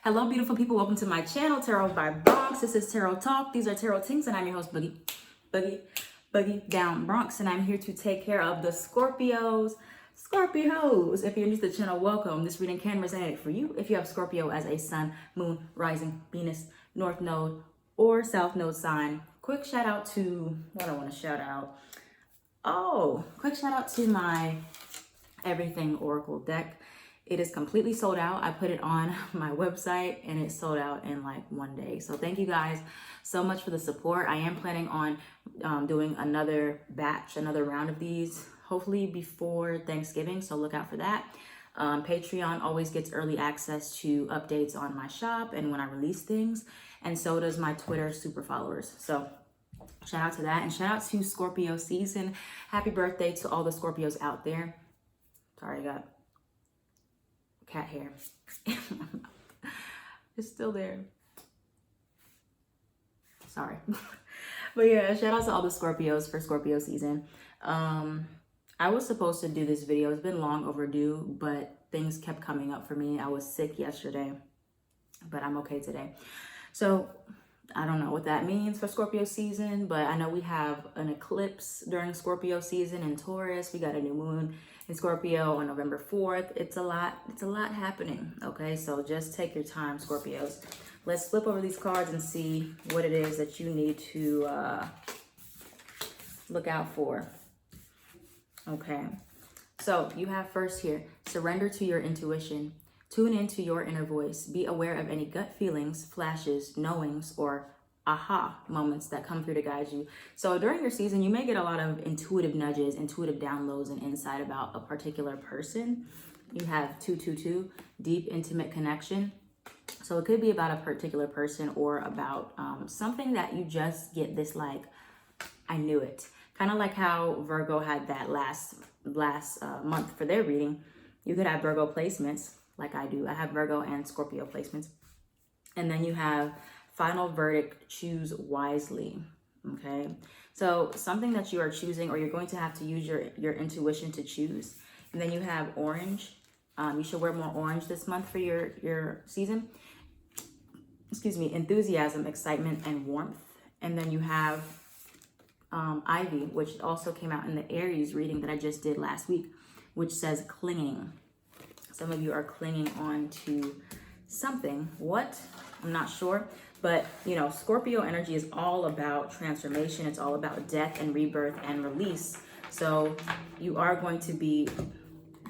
Hello, beautiful people. Welcome to my channel, Tarot by Bronx. This is Tarot Talk. These are Tarot Tinks, and I'm your host, Boogie Down Bronx, and I'm here to take care of the Scorpios. If you're new to the channel, welcome. This reading can resonate for you if you have Scorpio as a sun, moon, rising, Venus, north node, or south node sign. Quick shout out to what I want to shout out. Quick shout out to my Everything Oracle deck. It is completely sold out. I put it on my website and it sold out in like one day. So thank you guys so much for the support. I am planning on doing another batch, another round of these, hopefully before Thanksgiving. So look out for that. Patreon always gets early access to updates on my shop and when I release things. And so does my Twitter super followers. So shout out to that, and shout out to Scorpio season. Happy birthday to all the Scorpios out there. Sorry, I got cat hair. It's still there. Sorry. But yeah, shout out to all the Scorpios for Scorpio season. I was supposed to do this video. It's been long overdue, but things kept coming up for me. I was sick yesterday, but I'm okay today. So I don't know what that means for Scorpio season, but I know we have an eclipse during Scorpio season in Taurus. We got a new moon in Scorpio on November 4th. It's a lot happening. Okay, so just take your time, Scorpios. Let's flip over these cards and see what it is that you need to look out for. Okay, so you have first here, surrender to your intuition. Tune into your inner voice. Be aware of any gut feelings, flashes, knowings, or aha moments that come through to guide you. So during your season, you may get a lot of intuitive nudges, intuitive downloads, and insight about a particular person. You have 222, deep, intimate connection. So it could be about a particular person or about something that you just get this like, I knew it. Kind of like how Virgo had that last month for their reading. You could have Virgo placements, like I do. I have Virgo and Scorpio placements. And then you have final verdict, choose wisely. Okay. So something that you are choosing, or you're going to have to use your intuition to choose. And then you have orange. You should wear more orange this month for your season. Excuse me, enthusiasm, excitement, and warmth. And then you have ivy, which also came out in the Aries reading that I just did last week, which says clinging. Some of you are clinging on to something. What? I'm not sure. But, you know, Scorpio energy is all about transformation. It's all about death and rebirth and release. So you are going to be,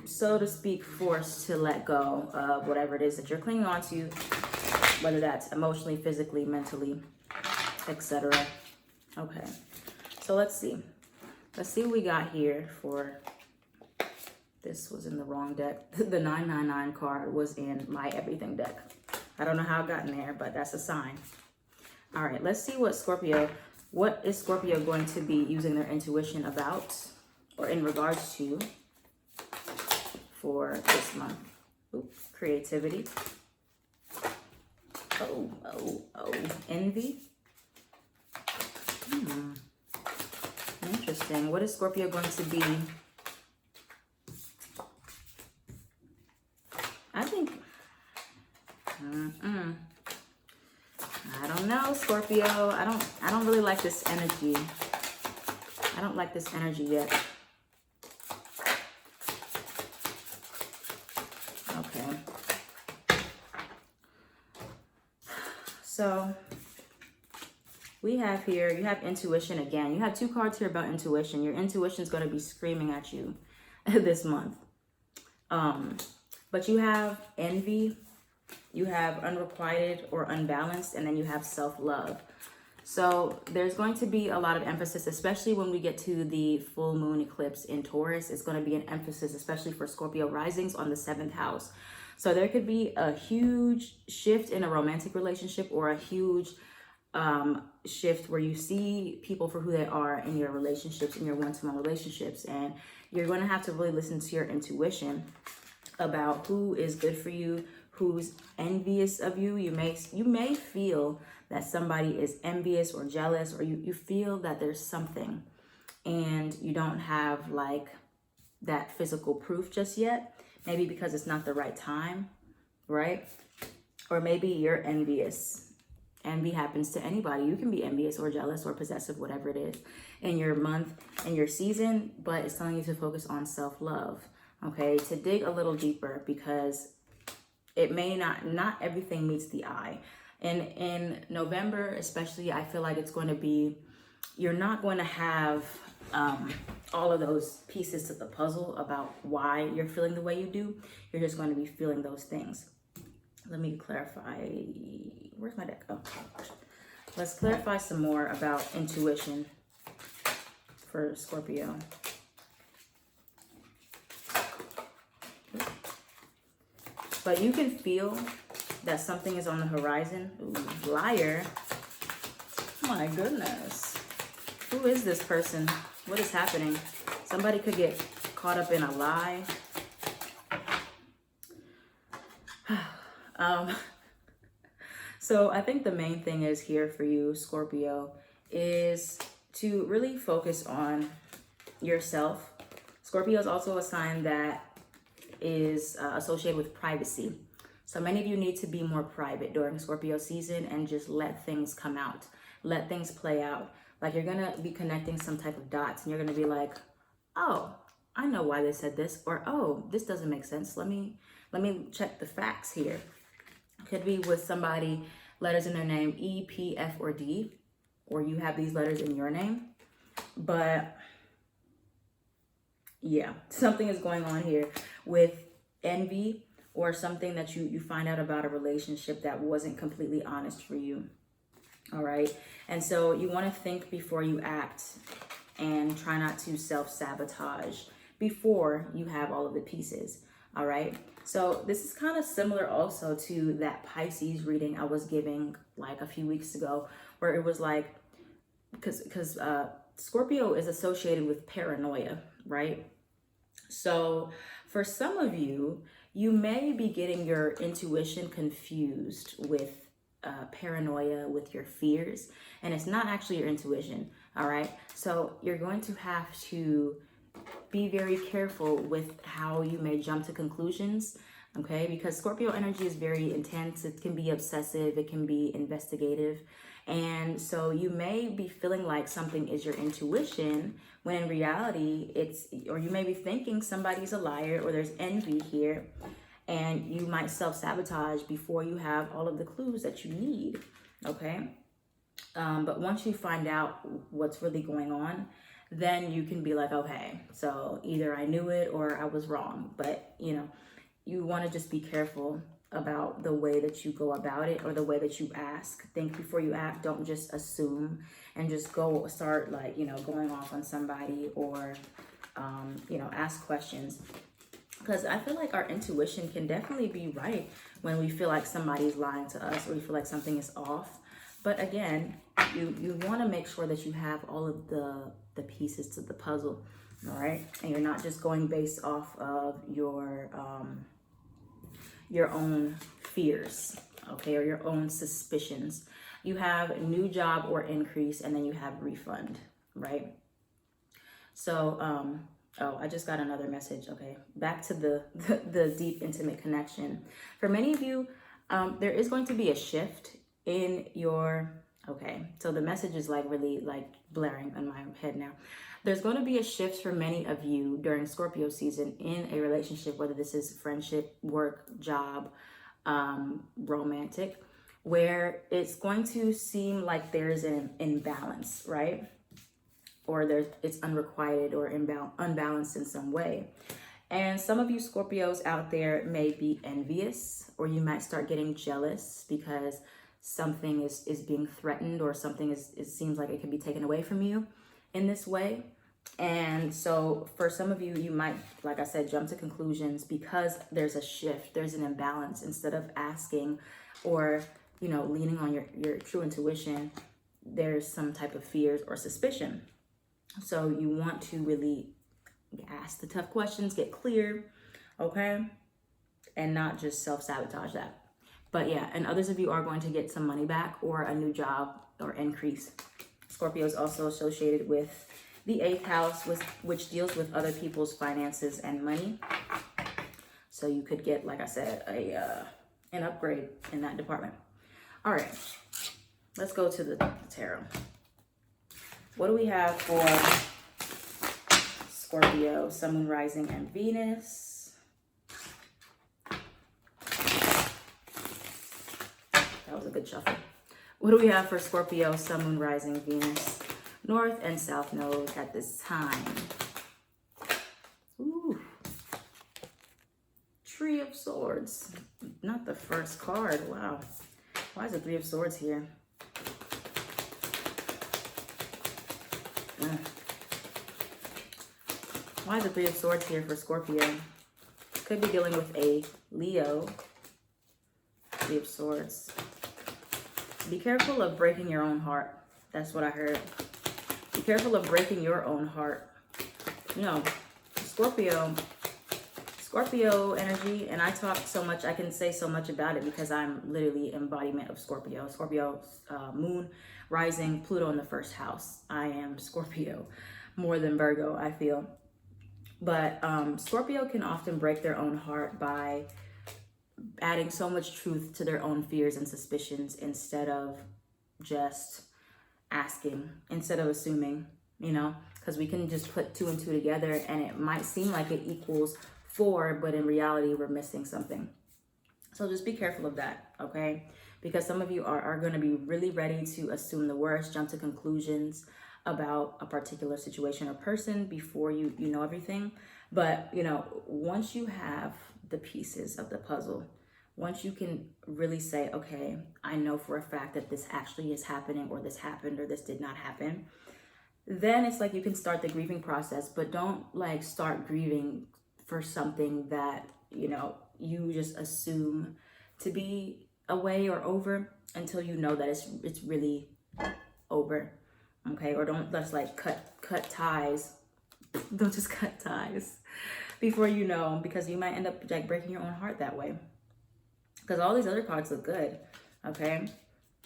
so to speak, forced to let go of whatever it is that you're clinging on to, whether that's emotionally, physically, mentally, etc. Okay. So let's see. Let's see what we got here for... This was in the wrong deck. The 999 card was in my everything deck. I don't know how it got in there, but that's a sign. All right, let's see what is Scorpio going to be using their intuition about or in regards to for this month. Ooh, creativity. Envy. Interesting. What is Scorpio going to be? I think, I don't know, Scorpio. I don't really like this energy. I don't like this energy yet. Okay. So we have here, you have intuition again. You have two cards here about intuition. Your intuition is going to be screaming at you this month. But you have envy, you have unrequited or unbalanced, and then you have self-love. So there's going to be a lot of emphasis, especially when we get to the full moon eclipse in Taurus. It's going to be an emphasis, especially for Scorpio risings, on the 7th house. So there could be a huge shift in a romantic relationship, or a huge shift where you see people for who they are in your relationships, in your one-to-one relationships. And you're going to have to really listen to your intuition about who is good for you, who's envious of you. You may feel that somebody is envious or jealous, or you feel that there's something and you don't have like that physical proof just yet. Maybe because it's not the right time, right? Or maybe you're envious. Envy happens to anybody. You can be envious or jealous or possessive, whatever it is, in your month and your season, but it's telling you to focus on self-love, okay? To dig a little deeper, because it may not everything meets the eye. And in November, especially, I feel like it's going to be, you're not going to have all of those pieces to the puzzle about why you're feeling the way you do. You're just going to be feeling those things. Let me clarify. Where's my deck? Oh, let's clarify some more about intuition for Scorpio. But you can feel that something is on the horizon. Ooh, liar. My goodness. Who is this person? What is happening? Somebody could get caught up in a lie. So I think the main thing is here for you, Scorpio, is to really focus on yourself. Scorpio is also a sign that is associated with privacy. So many of you need to be more private during Scorpio season and just let things come out. Let things play out. Like you're going to be connecting some type of dots and you're going to be like, oh, I know why they said this, or oh, this doesn't make sense. Let me check the facts here. Could be with somebody, letters in their name, E, P, F, or D, or you have these letters in your name. But yeah, something is going on here with envy or something that you find out about a relationship that wasn't completely honest for you. All right. And so you want to think before you act and try not to self-sabotage before you have all of the pieces. All right. So this is kind of similar also to that Pisces reading I was giving like a few weeks ago, where it was like, because Scorpio is associated with paranoia, right? So for some of you, you may be getting your intuition confused with paranoia, with your fears, and it's not actually your intuition. All right. So you're going to have to be very careful with how you may jump to conclusions, okay? Because Scorpio energy is very intense. It can be obsessive. It can be investigative. And so you may be feeling like something is your intuition when in reality or you may be thinking somebody's a liar or there's envy here, and you might self-sabotage before you have all of the clues that you need, okay? But once you find out what's really going on, then you can be like, okay, so either I knew it or I was wrong. But, you want to just be careful about the way that you go about it or the way that you ask. Think before you act. Don't just assume and just start like, going off on somebody or, ask questions. Because I feel like our intuition can definitely be right when we feel like somebody's lying to us or we feel like something is off. But again, you want to make sure that you have all of the pieces to the puzzle, all right? And you're not just going based off of your own fears, okay, or your own suspicions. You have new job or increase, and then you have refund, right? So, oh, I just got another message. Okay, back to the deep, intimate connection. For many of you, there is going to be a shift in your, okay, so the message is like really like blaring in my head now. There's going to be a shift for many of you during Scorpio season in a relationship, whether this is friendship, work, job, romantic, where it's going to seem like there's an imbalance, right? Or it's unrequited or unbalanced in some way. And some of you Scorpios out there may be envious, or you might start getting jealous because something is being threatened, or something it seems like it can be taken away from you in this way. And so for some of you, you might, like I said, jump to conclusions because there's a shift, there's an imbalance. Instead of asking or, leaning on your true intuition, there's some type of fears or suspicion. So you want to really ask the tough questions, get clear, okay? And not just self-sabotage that. But yeah, and others of you are going to get some money back or a new job or increase. Scorpio is also associated with the 8th house, which deals with other people's finances and money. So you could get, like I said, an upgrade in that department. All right, let's go to the tarot. What do we have for Scorpio, Sun, Moon, Rising, and Venus? That was a good shuffle. What do we have for Scorpio, Sun, Moon, Rising, Venus, North and South Node at this time? Ooh. Three of Swords. Not the first card. Wow. Why is the Three of Swords here? Why is the Three of Swords here for Scorpio? Could be dealing with a Leo. Three of Swords. Be careful of breaking your own heart. That's what I heard. Be careful of breaking your own heart. You know, Scorpio energy, and I talk so much, I can say so much about it because I'm literally embodiment of Scorpio. Scorpio, Moon, Rising, Pluto in the first house. I am Scorpio more than Virgo, I feel. But Scorpio can often break their own heart by adding so much truth to their own fears and suspicions instead of just asking, instead of assuming, you know, because we can just put 2 and 2 together and it might seem like it equals 4, but in reality, we're missing something. So just be careful of that, okay? Because some of you are going to be really ready to assume the worst, jump to conclusions about a particular situation or person before you know everything. But, you know, once you have the pieces of the puzzle, once you can really say, okay, I know for a fact that this actually is happening, or this happened, or this did not happen, then it's like you can start the grieving process. But don't like start grieving for something that, you know, you just assume to be away or over until you know that it's really over, okay? Or don't just like cut ties. Don't just cut ties before you know, because you might end up like breaking your own heart that way. Because all these other cards look good, okay?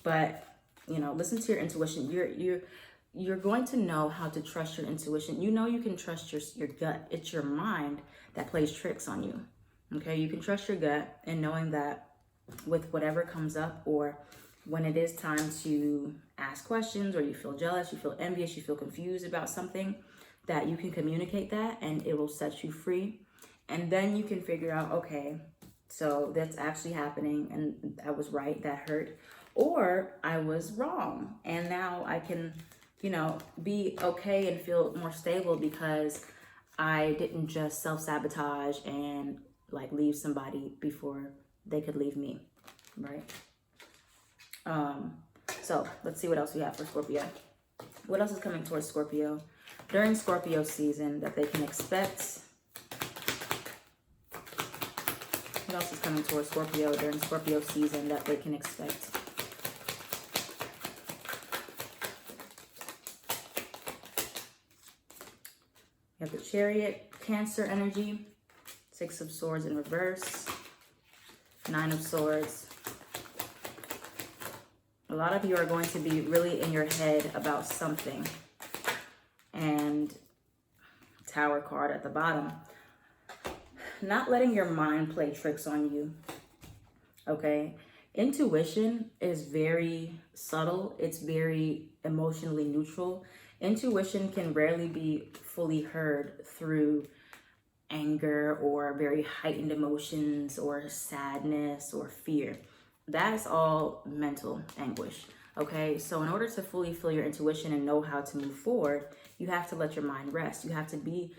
But, you know, listen to your intuition. You're going to know how to trust your intuition. You know you can trust your gut. It's your mind that plays tricks on you, okay? You can trust your gut and knowing that with whatever comes up, or when it is time to ask questions, or you feel jealous, you feel envious, you feel confused about something, that you can communicate that and it will set you free. And then you can figure out, okay, so that's actually happening and I was right, that hurt, or I was wrong. And now I can, you know, be okay and feel more stable because I didn't just self-sabotage and like leave somebody before they could leave me, right? So let's see what else we have for Scorpio. What else is coming towards Scorpio during Scorpio season that they can expect? What else is coming towards Scorpio during Scorpio season that they can expect? You have the Chariot, Cancer energy, 6 of Swords in reverse, 9 of Swords. A lot of you are going to be really in your head about something. And Tower card at the bottom. Not letting your mind play tricks on you, okay? Intuition is very subtle. It's very emotionally neutral. Intuition can rarely be fully heard through anger or very heightened emotions or sadness or fear. That's all mental anguish, okay? So in order to fully feel your intuition and know how to move forward, you have to let your mind rest. You have to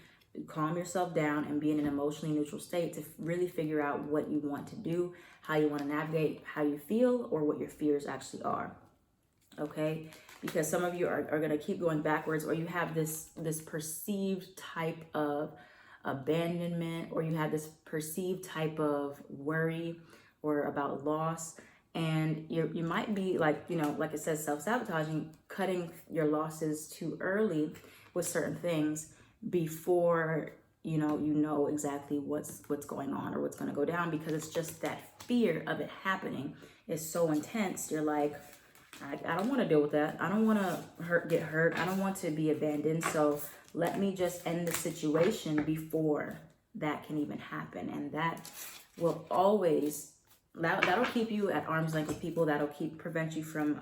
calm yourself down and be in an emotionally neutral state to really figure out what you want to do, how you want to navigate, how you feel, or what your fears actually are, okay? Because some of you are going to keep going backwards, or you have this perceived type of abandonment, or you have this perceived type of worry or about loss, and you might be like, you know, like it says, self-sabotaging, cutting your losses too early with certain things before you know exactly what's going on or what's going to go down, because it's just that fear of it happening is so intense. You're like, I don't want to deal with that. I don't want to get hurt. I don't want to be abandoned. So let me just end the situation before that can even happen. And that will always that'll keep you at arm's length with people. That'll prevent you from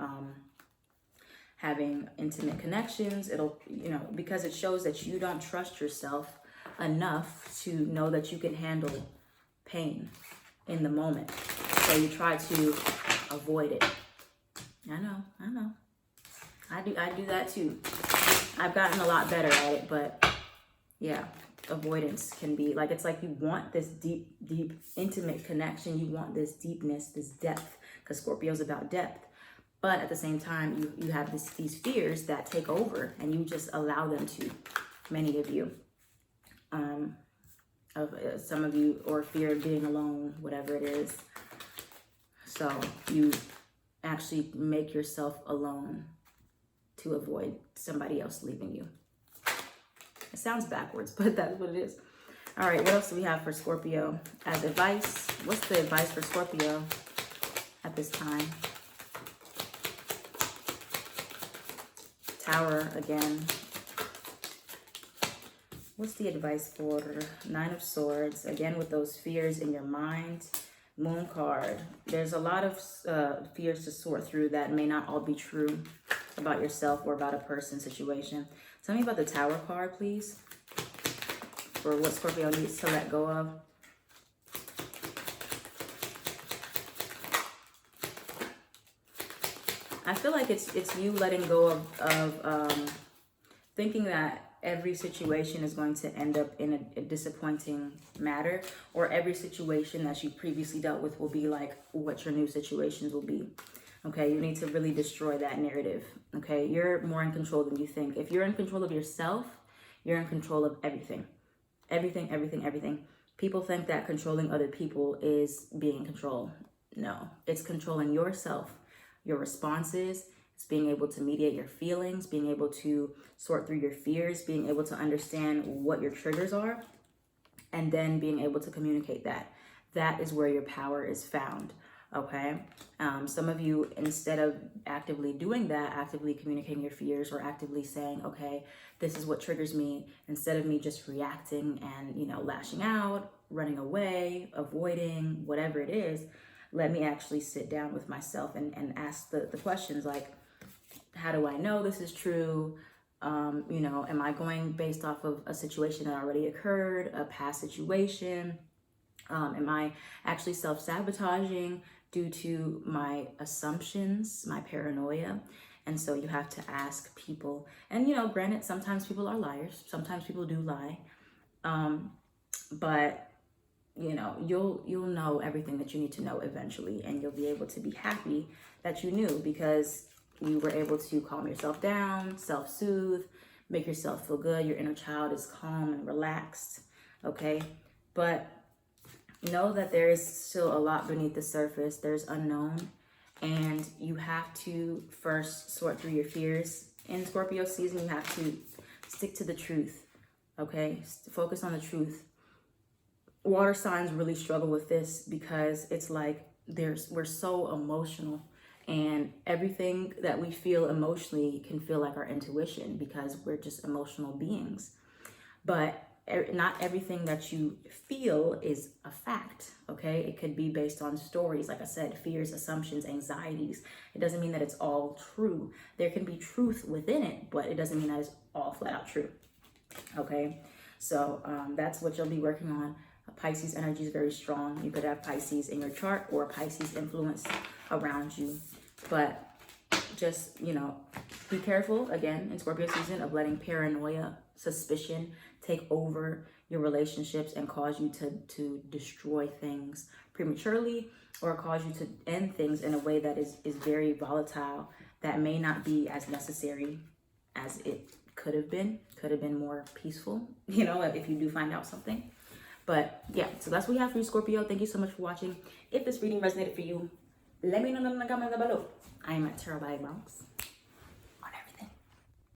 having intimate connections. It'll, you know, because it shows that you don't trust yourself enough to know that you can handle pain in the moment. So you try to avoid it. I know. I do that too. I've gotten a lot better at it, but yeah, avoidance can be like, it's like you want this deep, intimate connection. You want this deepness, this depth, because Scorpio's about depth. But at the same time, you have these fears that take over, and you just allow them to. Many of you, some of you, or fear of being alone, whatever it is. So you actually make yourself alone to avoid somebody else leaving you. It sounds backwards, but that's what it is. All right, what else do we have for Scorpio as advice? What's the advice for Scorpio at this time? Tower again. What's the advice for Nine of Swords? Again, with those fears in your mind. Moon card. There's a lot of fears to sort through that may not all be true about yourself or about a person, situation. Tell me about the Tower card, please, for what Scorpio needs to let go of. I feel like it's you letting go of thinking that every situation is going to end up in a disappointing matter, or every situation that you previously dealt with will be like what your new situations will be. Okay, you need to really destroy that narrative. Okay, you're more in control than you think. If you're in control of yourself, you're in control of everything. Everything. People think that controlling other people is being in control. No, it's controlling yourself, your responses. It's being able to mediate your feelings, being able to sort through your fears, being able to understand what your triggers are, and then being able to communicate that. That is where your power is found, okay? Some of you, instead of actively doing that, actively communicating your fears or actively saying, okay, this is what triggers me, instead of me just reacting and, you know, lashing out, running away, avoiding, whatever it is, let me actually sit down with myself and ask the questions like, how do I know this is true? You know, am I going based off of a situation that already occurred, a past situation? Am I actually self-sabotaging due to my assumptions, my paranoia? And so you have to ask people. And, you know, granted, sometimes people are liars. Sometimes people do lie. But, you know, you'll know everything that you need to know eventually. And you'll be able to be happy that you knew, because you were able to calm yourself down, self-soothe, make yourself feel good. Your inner child is calm and relaxed, okay? But know that there is still a lot beneath the surface. There's unknown, and you have to first sort through your fears. In Scorpio season, you have to stick to the truth, okay? Focus on the truth. Water signs really struggle with this because it's like we're so emotional. And everything that we feel emotionally can feel like our intuition, because we're just emotional beings. But not everything that you feel is a fact, okay? It could be based on stories, like I said, fears, assumptions, anxieties. It doesn't mean that it's all true. There can be truth within it, but it doesn't mean that it's all flat out true, okay? So that's what you'll be working on. Pisces energy is very strong. You could have Pisces in your chart or Pisces influence around you. But just, you know, be careful, again, in Scorpio season, of letting paranoia, suspicion take over your relationships and cause you to destroy things prematurely, or cause you to end things in a way that is very volatile, that may not be as necessary as it could have been more peaceful, you know, if you do find out something. But yeah, so that's what we have for you, Scorpio. Thank you so much for watching. If this reading resonated for you, let me know in the comments below. I am at Tarot by Bronx.